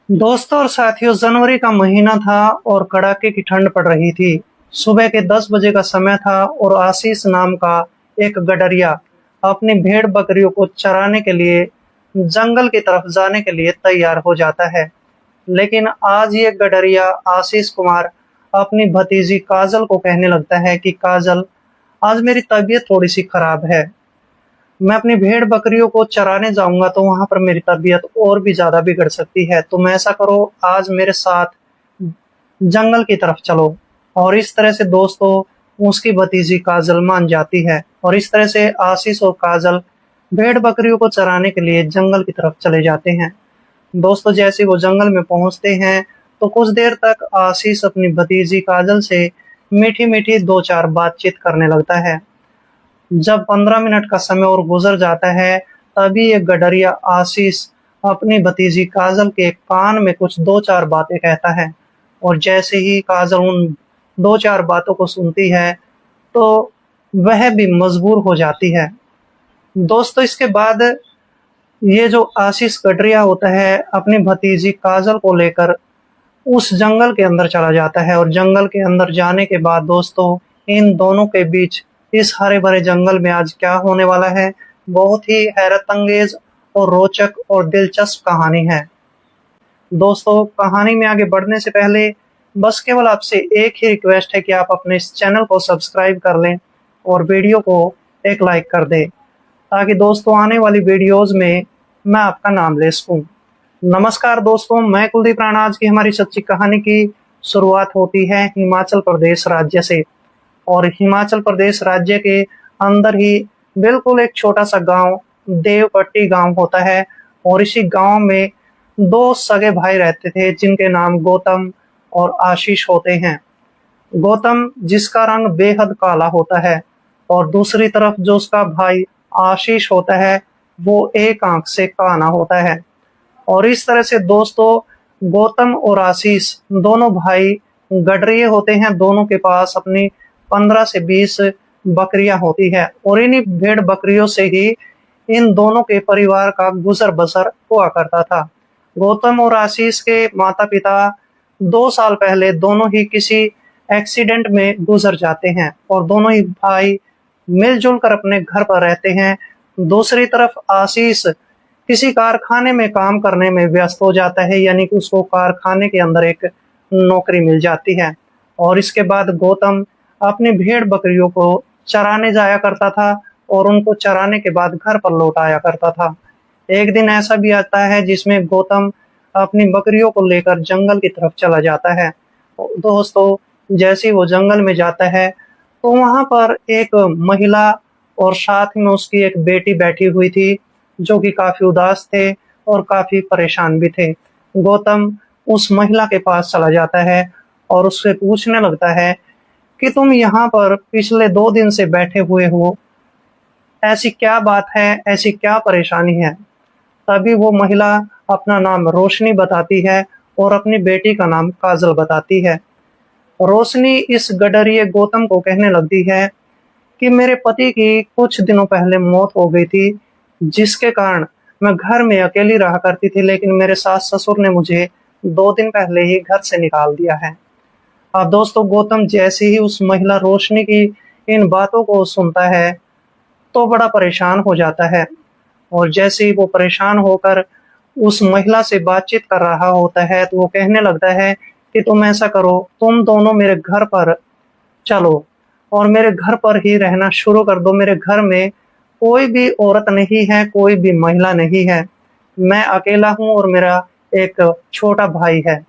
दोस्तों और साथियों, जनवरी का महीना था और कड़ाके की ठंड पड़ रही थी। सुबह के 10 बजे का समय था और आशीष नाम का एक गडरिया अपनी भेड़ बकरियों को चराने के लिए जंगल की तरफ जाने के लिए तैयार हो जाता है। लेकिन आज ये गडरिया आशीष कुमार अपनी भतीजी काजल को कहने लगता है कि काजल, आज मेरी तबीयत थोड़ी सी खराब है। मैं अपनी भेड़ बकरियों को चराने जाऊंगा तो वहां पर मेरी तबीयत और भी ज्यादा बिगड़ सकती है। तुम ऐसा करो, आज मेरे साथ जंगल की तरफ चलो। और इस तरह से दोस्तों उसकी भतीजी काजल मान जाती है और इस तरह से आशीष और काजल भेड़ बकरियों को चराने के लिए जंगल की तरफ चले जाते हैं। दोस्तों, जैसे वो जंगल में पहुंचते हैं तो कुछ देर तक आशीष अपनी भतीजी काजल से मीठी मीठी दो चार बातचीत करने लगता है। जब 15 मिनट का समय और गुजर जाता है, तभी एक गडरिया आशीष अपनी भतीजी काजल के कान में कुछ दो चार बातें कहता है। और जैसे ही काजल उन दो चार बातों को सुनती है तो वह भी मजबूर हो जाती है। दोस्तों, इसके बाद ये जो आशीष गडरिया होता है अपनी भतीजी काजल को लेकर उस जंगल के अंदर चला जाता है। और जंगल के अंदर जाने के बाद दोस्तों, इन दोनों के बीच इस हरे भरे जंगल में आज क्या होने वाला है, बहुत ही हैरत अंगेज और रोचक और दिलचस्प कहानी है। दोस्तों, कहानी में आगे बढ़ने से पहले बस केवल आपसे एक ही रिक्वेस्ट है कि आप अपने इस चैनल को सब्सक्राइब कर लें और वीडियो को एक लाइक कर दें, ताकि दोस्तों आने वाली वीडियोस में मैं आपका नाम ले सकूं। नमस्कार दोस्तों, मैं कुलदीप राणा। आज की हमारी सच्ची कहानी की शुरुआत होती है हिमाचल प्रदेश राज्य से। और हिमाचल प्रदेश राज्य के अंदर ही बिल्कुल एक छोटा सा गांव देवपट्टी गांव होता है। और इसी गांव में दो सगे भाई रहते थे जिनके नाम गौतम और आशीष होते हैं। गौतम, जिसका रंग बेहद काला होता है, और दूसरी तरफ जो उसका भाई आशीष होता है वो एक आंख से काना होता है। और इस तरह से दोस्तों गौतम और आशीष दोनों भाई गडरिये होते हैं। दोनों के पास अपनी 15 से 20 बकरियां होती है और इन्हीं भेड़ बकरियों से ही इन दोनों के परिवार का गुजर बसर हुआ करता था। गौतम और आशीष के माता पिता 2 साल पहले दोनों ही किसी एक्सीडेंट में गुजर जाते हैं और दोनों ही भाई मिलजुल कर अपने घर पर रहते हैं। दूसरी तरफ आशीष किसी कारखाने में काम करने में व्यस्त हो जाता है, यानी कि उसको कारखाने के अंदर एक नौकरी मिल जाती है। और इसके बाद गौतम अपनी भेड़ बकरियों को चराने जाया करता था और उनको चराने के बाद घर पर लौट आया करता था। एक दिन ऐसा भी आता है जिसमें गौतम अपनी बकरियों को लेकर जंगल की तरफ चला जाता है। दोस्तों, जैसे ही वो जंगल में जाता है तो वहां पर एक महिला और साथ में उसकी एक बेटी बैठी हुई थी जो कि काफी उदास थे और काफी परेशान भी थे। गौतम उस महिला के पास चला जाता है और उससे पूछने लगता है कि तुम यहाँ पर पिछले 2 दिन से बैठे हुए हो, ऐसी क्या बात है, ऐसी क्या परेशानी है। तभी वो महिला अपना नाम रोशनी बताती है और अपनी बेटी का नाम काजल बताती है। रोशनी इस गडरिये गौतम को कहने लगती है कि मेरे पति की कुछ दिनों पहले मौत हो गई थी, जिसके कारण मैं घर में अकेली रहा करती थी, लेकिन मेरे सास ससुर ने मुझे 2 दिन पहले ही घर से निकाल दिया है। अब दोस्तों, गौतम जैसे ही उस महिला रोशनी की इन बातों को सुनता है तो बड़ा परेशान हो जाता है। और जैसे ही वो परेशान होकर उस महिला से बातचीत कर रहा होता है तो वो कहने लगता है कि तुम ऐसा करो, तुम दोनों मेरे घर पर चलो और मेरे घर पर ही रहना शुरू कर दो। मेरे घर में कोई भी औरत नहीं है, कोई भी महिला नहीं है, मैं अकेला हूँ और मेरा एक छोटा भाई है।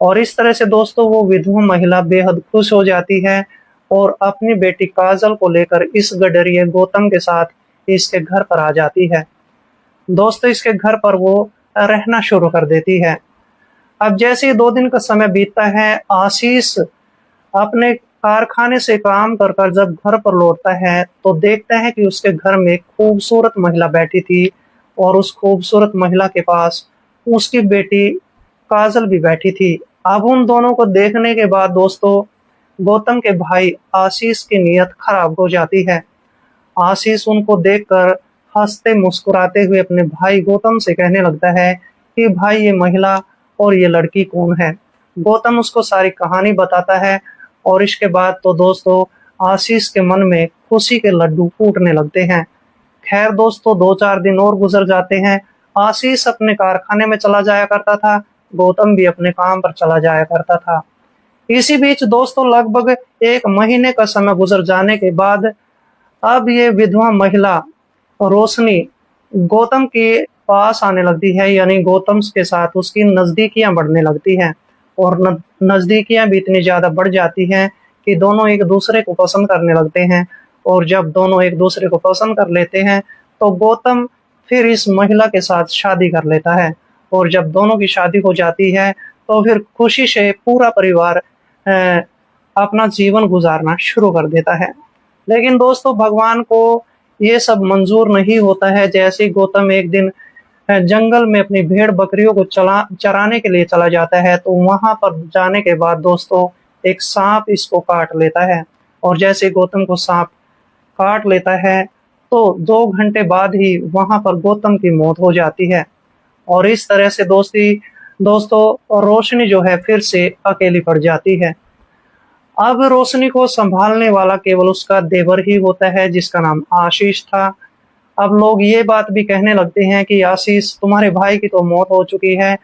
और इस तरह से दोस्तों वो विधवा महिला बेहद खुश हो जाती है और अपनी बेटी काजल को लेकर इस गडरिये गौतम के साथ इसके घर पर आ जाती है। दोस्तों, इसके घर पर वो रहना शुरू कर देती है। अब जैसे ही 2 दिन का समय बीतता है, आशीष अपने कारखाने से काम कर कर जब घर पर लौटता है तो देखता है कि उसके घर में एक खूबसूरत महिला बैठी थी और उस खूबसूरत महिला के पास उसकी बेटी काजल भी बैठी थी। अब उन दोनों को देखने के बाद दोस्तों गौतम के भाई आशीष की नीयत खराब हो जाती है। आशीष उनको देखकर हंसते मुस्कुराते हुए अपने भाई गौतम से कहने लगता है कि भाई, ये महिला और ये लड़की कौन है। गौतम उसको सारी कहानी बताता है और इसके बाद तो दोस्तों आशीष के मन में खुशी के लड्डू फूटने लगते हैं। खैर दोस्तों 2-4 दिन और गुजर जाते हैं। आशीष अपने कारखाने में चला जाया करता था, गौतम भी अपने काम पर चला जाया करता था। इसी बीच दोस्तों लगभग 1 महीने का समय गुजर जाने के बाद अब ये विधवा महिला रोशनी गौतम के पास आने लगती है, यानी गौतम के साथ उसकी नजदीकियां बढ़ने लगती हैं और नजदीकियां भी इतनी ज्यादा बढ़ जाती हैं कि दोनों एक दूसरे को पसंद करने लगते हैं। और जब दोनों एक दूसरे को पसंद कर लेते हैं तो गौतम फिर इस महिला के साथ शादी कर लेता है और जब दोनों की शादी हो जाती है तो फिर खुशी से पूरा परिवार अपना जीवन गुजारना शुरू कर देता है। लेकिन दोस्तों भगवान को ये सब मंजूर नहीं होता है। जैसे गौतम एक दिन जंगल में अपनी भेड़ बकरियों को चराने के लिए चला जाता है तो वहां पर जाने के बाद दोस्तों एक सांप इसको काट लेता है और जैसे गौतम को सांप काट लेता है तो 2 घंटे बाद ही वहां पर गौतम की मौत हो जाती है। और इस तरह से दोस्तों रोशनी जो है फिर से अकेली पड़ जाती है। अब रोशनी को संभालने वाला केवल उसका देवर ही होता है जिसका नाम आशीष था। अब लोग ये बात भी कहने लगते हैं कि आशीष तुम्हारे भाई की तो मौत हो चुकी है,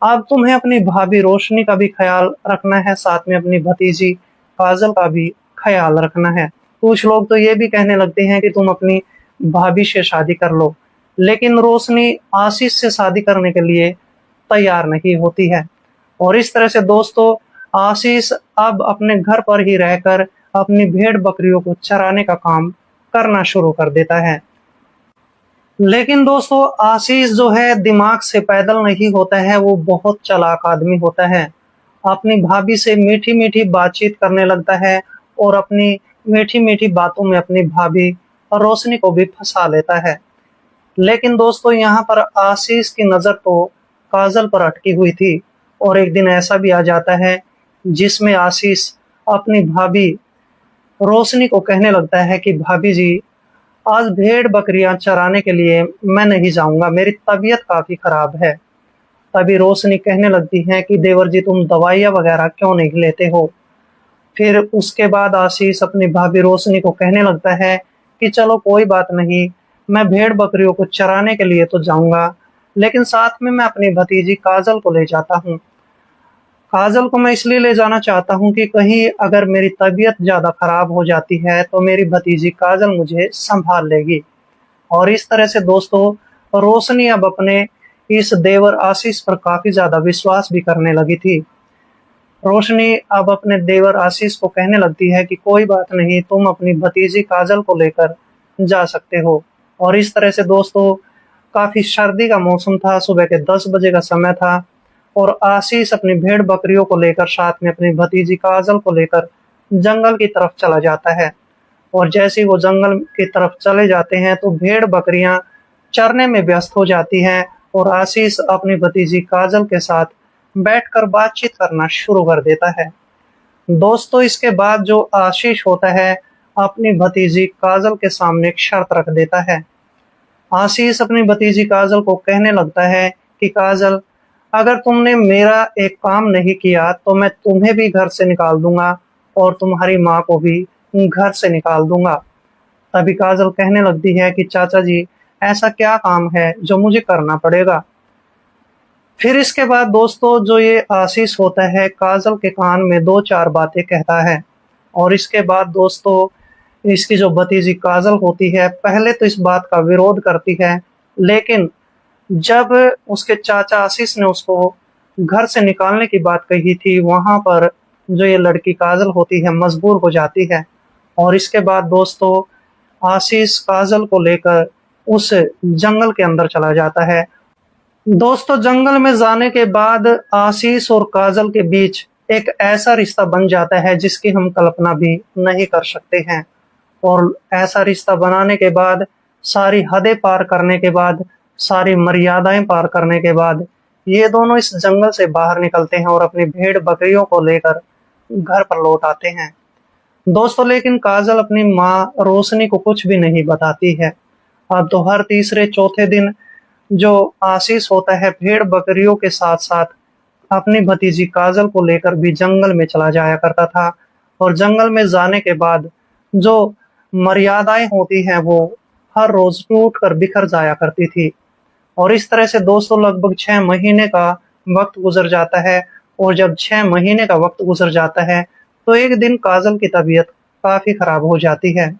अब तुम्हें अपनी भाभी रोशनी का भी ख्याल रखना है, साथ में अपनी भतीजी काजल का भी ख्याल रखना है। कुछ लोग तो ये भी कहने लगते हैं कि तुम अपनी भाभी से शादी कर लो, लेकिन रोशनी आशीष से शादी करने के लिए तैयार नहीं होती है। और इस तरह से दोस्तों आशीष अब अपने घर पर ही रहकर अपनी भेड़ बकरियों को चराने का काम करना शुरू कर देता है। लेकिन दोस्तों आशीष जो है दिमाग से पैदल नहीं होता है, वो बहुत चालाक आदमी होता है। अपनी भाभी से मीठी मीठी बातचीत करने लगता है और अपनी मीठी मीठी बातों में अपनी भाभी रोशनी को भी फंसा लेता है। लेकिन दोस्तों यहाँ पर आशीष की नजर तो काजल पर अटकी हुई थी और एक दिन ऐसा भी आ जाता है जिसमें आशीष अपनी भाभी रोशनी को कहने लगता है कि भाभी जी आज भेड़ बकरियां चराने के लिए मैं नहीं जाऊंगा, मेरी तबीयत काफी खराब है। तभी रोशनी कहने लगती है कि देवर जी तुम दवाइयां वगैरह क्यों नहीं लेते हो। फिर उसके बाद आशीष अपनी भाभी रोशनी को कहने लगता है कि चलो कोई बात नहीं, मैं भेड़ बकरियों को चराने के लिए तो जाऊंगा, लेकिन साथ में मैं अपनी भतीजी काजल को ले जाता हूँ। काजल को मैं इसलिए ले जाना चाहता हूँ कि कहीं अगर मेरी तबीयत ज्यादा खराब हो जाती है तो मेरी भतीजी काजल मुझे संभाल लेगी। और इस तरह से दोस्तों रोशनी अब अपने इस देवर आशीष पर काफी ज्यादा विश्वास भी करने लगी थी। रोशनी अब अपने देवर आशीष को कहने लगती है कि कोई बात नहीं, तुम अपनी भतीजी काजल को लेकर जा सकते हो। और इस तरह से दोस्तों काफी सर्दी का मौसम था, सुबह के 10 बजे का समय था और आशीष अपनी भेड़ बकरियों को लेकर साथ में अपनी भतीजी काजल को लेकर जंगल की तरफ चला जाता है। और जैसे ही वो जंगल की तरफ चले जाते हैं तो भेड़ बकरियां चरने में व्यस्त हो जाती हैं और आशीष अपनी भतीजी काजल के साथ बैठकर बातचीत करना शुरू कर देता है। दोस्तों इसके बाद जो आशीष होता है अपनी भतीजी काजल के सामने एक शर्त रख देता है। आशीष अपनी भतीजी काजल को कहने लगता है कि काजल अगर तुमने मेरा एक काम नहीं किया तो मैं तुम्हें भी घर से निकाल दूंगा और तुम्हारी माँ को भी घर से निकाल दूंगा। तभी काजल कहने लगती है कि चाचा जी ऐसा क्या काम है जो मुझे करना पड़ेगा। फिर इसके बाद दोस्तों जो ये आशीष होता है काजल के कान में 2-4 बातें कहता है और इसके बाद दोस्तों इसकी जो भतीजी काजल होती है पहले तो इस बात का विरोध करती है, लेकिन जब उसके चाचा आशीष ने उसको घर से निकालने की बात कही थी वहां पर जो ये लड़की काजल होती है मजबूर हो जाती है। और इसके बाद दोस्तों आशीष काजल को लेकर उस जंगल के अंदर चला जाता है। दोस्तों जंगल में जाने के बाद आशीष और काजल के बीच एक ऐसा रिश्ता बन जाता है जिसकी हम कल्पना भी नहीं कर सकते हैं। और ऐसा रिश्ता बनाने के बाद, सारी हदें पार करने के बाद, सारी मर्यादाएं पार करने के बाद ये दोनों इस जंगल से बाहर निकलते हैं और अपनी भेड़ बकरियों को लेकर घर पर लौट आते हैं। दोस्तों लेकिन काजल अपनी माँ रोशनी को कुछ भी नहीं बताती है। अब तो हर तीसरे चौथे दिन जो आशीष होता है भेड़ बकरियों के साथ साथ अपनी भतीजी काजल को लेकर भी जंगल में चला जाया करता था। और जंगल में जाने के बाद जो मर्यादाएं होती हैं वो हर रोज टूट कर बिखर जाया करती थी। और इस तरह से दोस्तों लगभग 6 महीने का वक्त गुजर जाता है। और जब 6 महीने का वक्त गुजर जाता है तो एक दिन काजल की तबीयत काफी खराब हो जाती है।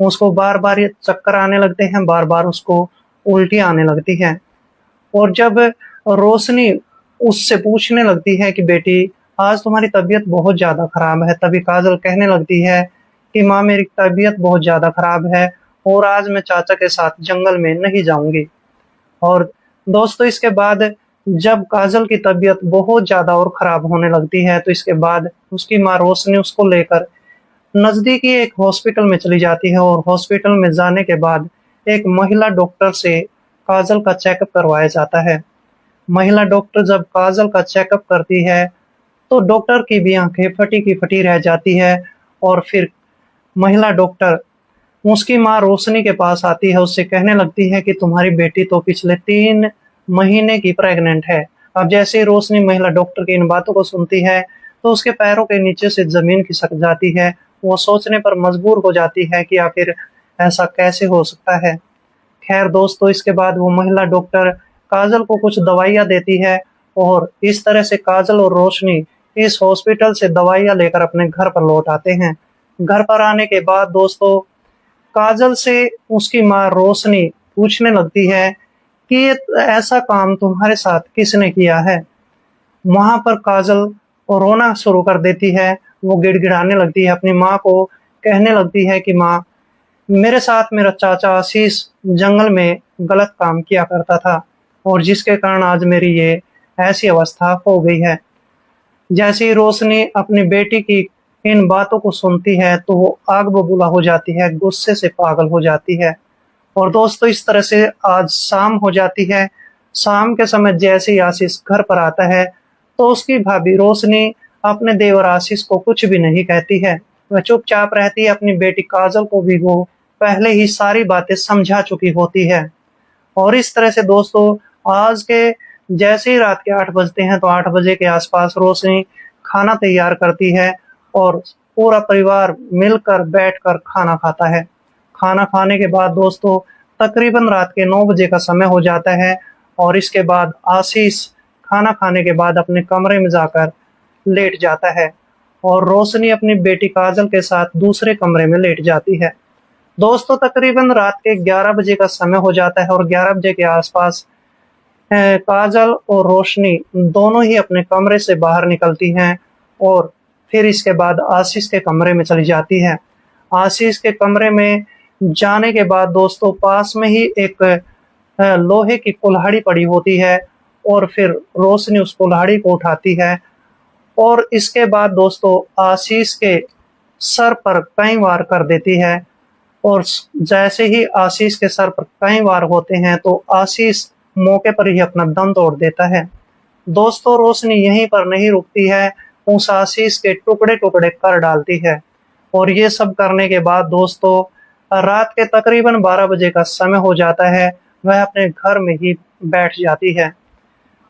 उसको बार बार ये चक्कर आने लगते हैं, बार बार उसको उल्टी आने लगती है। और जब रोशनी उससे पूछने लगती है कि बेटी आज तुम्हारी तबीयत बहुत ज्यादा खराब है, तभी काजल कहने लगती है कि माँ मेरी तबीयत बहुत ज्यादा खराब है और आज मैं चाचा के साथ जंगल में नहीं जाऊंगी। और दोस्तों इसके बाद जब काजल की तबीयत बहुत ज्यादा और खराब होने लगती है तो इसके बाद उसकी माँ रोशनी उसको लेकर नजदीकी एक हॉस्पिटल में चली जाती है। और हॉस्पिटल में जाने के बाद एक महिला डॉक्टर से काजल का चेकअप करवाया जाता है। महिला डॉक्टर जब काजल का चेकअप करती है तो डॉक्टर की भी आंखें फटी की फटी रह जाती है। और फिर महिला डॉक्टर उसकी माँ रोशनी के पास आती है, उससे कहने लगती है कि तुम्हारी बेटी तो पिछले 3 महीने की प्रेग्नेंट है। अब जैसे ही रोशनी महिला डॉक्टर की इन बातों को सुनती है तो उसके पैरों के नीचे से जमीन खिसक जाती है। वो सोचने पर मजबूर हो जाती है कि आखिर ऐसा कैसे हो सकता है। खैर दोस्तों इसके बाद वो महिला डॉक्टर काजल को कुछ दवाइयाँ देती है और इस तरह से काजल और रोशनी इस हॉस्पिटल से दवाइयाँ लेकर अपने घर पर लौट आते हैं। घर पर आने के बाद दोस्तों काजल से उसकी माँ रोशनी पूछने लगती है कि ये ऐसा काम तुम्हारे साथ किसने किया है। वहां पर काजल रोना शुरू कर देती है, वो गिड़गिड़ाने लगती है, अपनी माँ को कहने लगती है कि माँ मेरे साथ मेरा चाचा आशीष जंगल में गलत काम किया करता था और जिसके कारण आज मेरी ये ऐसी अवस्था हो गई है। जैसे ही रोशनी अपनी बेटी की इन बातों को सुनती है तो वो आग बबूला हो जाती है, गुस्से से पागल हो जाती है। और दोस्तों इस तरह से आज शाम हो जाती है। शाम के समय जैसे ही आशीष घर पर आता है तो उसकी भाभी रोशनी अपने देवर आशीष को कुछ भी नहीं कहती है, वह चुपचाप रहती है। अपनी बेटी काजल को भी वो पहले ही सारी बातें समझा चुकी होती है। और इस तरह से दोस्तों आज के जैसे ही रात के 8 बजते हैं तो 8 बजे के आसपास रोशनी खाना तैयार करती है और पूरा परिवार मिलकर बैठकर खाना खाता है। खाना खाने के बाद दोस्तों तकरीबन रात के 9 बजे का समय हो जाता है। और इसके बाद आशीष खाना खाने के बाद अपने कमरे में जाकर लेट जाता है और रोशनी अपनी बेटी काजल के साथ दूसरे कमरे में लेट जाती है। दोस्तों तकरीबन रात के 11 बजे का समय हो जाता है और 11 बजे के आसपास काजल और रोशनी दोनों ही अपने कमरे से बाहर निकलती हैं और फिर इसके बाद आशीष के कमरे में चली जाती है। आशीष के कमरे में जाने के बाद दोस्तों पास में ही एक लोहे की कुल्हाड़ी पड़ी होती है और फिर रोशनी उस कुल्हाड़ी को उठाती है और इसके बाद दोस्तों आशीष के सर पर कई वार कर देती है। और जैसे ही आशीष के सर पर कई वार होते हैं तो आशीष मौके पर ही अपना दम तोड़ देता है। दोस्तों रोशनी यहीं पर नहीं रुकती है, उस आशीष के टुकड़े टुकड़े कर डालती है। और ये सब करने के बाद दोस्तों रात के तकरीबन 12 बजे का समय हो जाता है, वह अपने घर में ही बैठ जाती है।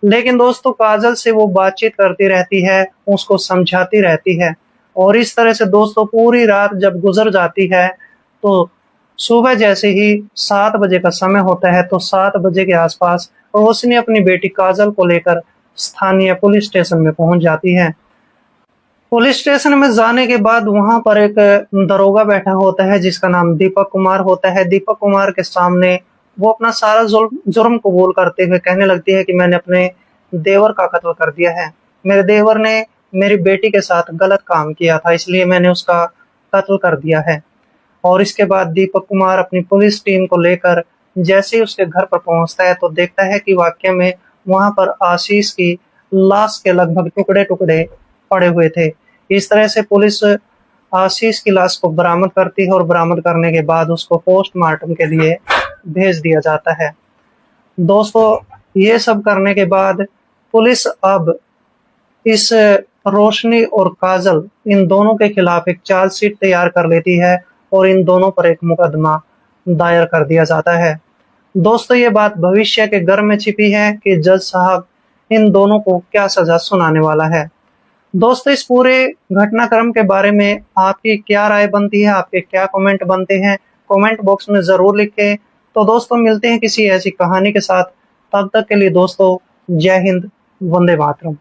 लेकिन दोस्तों काजल से वो बातचीत करती रहती है, उसको समझाती रहती है। और इस तरह से दोस्तों पूरी रात जब गुजर जाती है तो सुबह जैसे ही 7 बजे का समय होता है तो 7 बजे के आसपास रोशनी अपनी बेटी काजल को लेकर स्थानीय पुलिस स्टेशन में पहुंच जाती है। पुलिस स्टेशन में जाने के बाद वहां पर एक दरोगा बैठा होता है जिसका नाम दीपक कुमार होता है। दीपक कुमार के सामने वो अपना सारा जुर्म कबूल करते हुए कहने लगती है कि मैंने अपने देवर का कत्ल कर दिया है, मेरे देवर ने मेरी बेटी के साथ गलत काम किया था इसलिए मैंने उसका कत्ल कर दिया है। और इसके बाद दीपक कुमार अपनी पुलिस टीम को लेकर जैसे ही उसके घर पर पहुंचता है तो देखता है कि वाकई में वहां पर आशीष की लाश के लगभग टुकड़े टुकड़े पड़े हुए थे। इस तरह से पुलिस आशीष की लाश को बरामद करती है और बरामद करने के बाद उसको पोस्टमार्टम के लिए भेज दिया जाता है। दोस्तों ये सब करने के बाद पुलिस अब इस रोशनी और काजल इन दोनों के खिलाफ एक चार्जशीट तैयार कर लेती है और इन दोनों पर एक मुकदमा दायर कर दिया जाता है। दोस्तों ये बात भविष्य के घर में छिपी है कि जज साहब इन दोनों को क्या सजा सुनाने वाला है। दोस्तों, इस पूरे घटनाक्रम के बारे में आपकी क्या राय बनती है, आपके क्या कमेंट बनते हैं, कमेंट बॉक्स में जरूर लिखें। तो दोस्तों, मिलते हैं किसी ऐसी कहानी के साथ। तब तक के लिए दोस्तों, जय हिंद, वंदे मातरम।